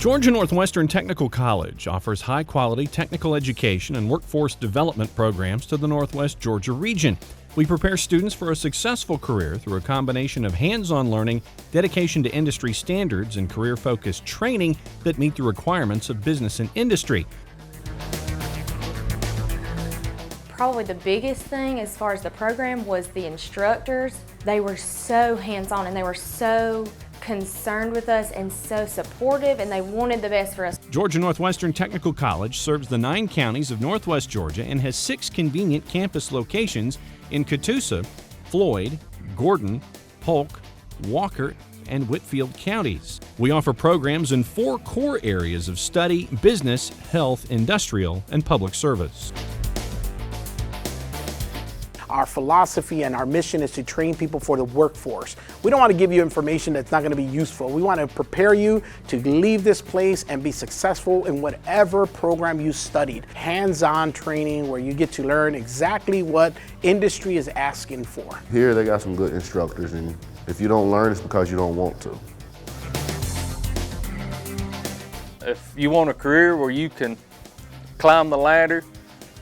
Georgia Northwestern Technical College offers high-quality technical education and workforce development programs to the Northwest Georgia region. We prepare students for a successful career through a combination of hands-on learning, dedication to industry standards, and career-focused training that meet the requirements of business and industry. Probably the biggest thing as far as the program was the instructors. They were so hands-on and they were so concerned with us and so supportive, and they wanted the best for us. Georgia Northwestern Technical College serves the 9 counties of Northwest Georgia and has 6 convenient campus locations in Catoosa, Floyd, Gordon, Polk, Walker, and Whitfield counties. We offer programs in 4 core areas of study: business, health, industrial, and public service. Our philosophy and our mission is to train people for the workforce. We don't want to give you information that's not going to be useful. We want to prepare you to leave this place and be successful in whatever program you studied. Hands-on training where you get to learn exactly what industry is asking for. Here they got some good instructors, and if you don't learn, it's because you don't want to. If you want a career where you can climb the ladder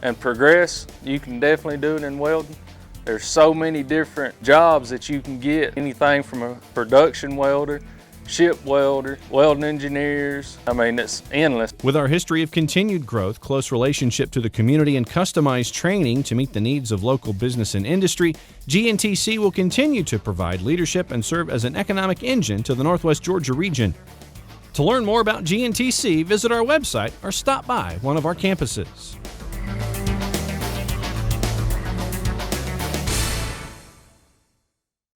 and progress, you can definitely do it in welding. There's so many different jobs that you can get, anything from a production welder, ship welder, welding engineers. I mean, it's endless. With our history of continued growth, close relationship to the community, and customized training to meet the needs of local business and industry, GNTC will continue to provide leadership and serve as an economic engine to the Northwest Georgia region. To learn more about GNTC, visit our website or stop by one of our campuses.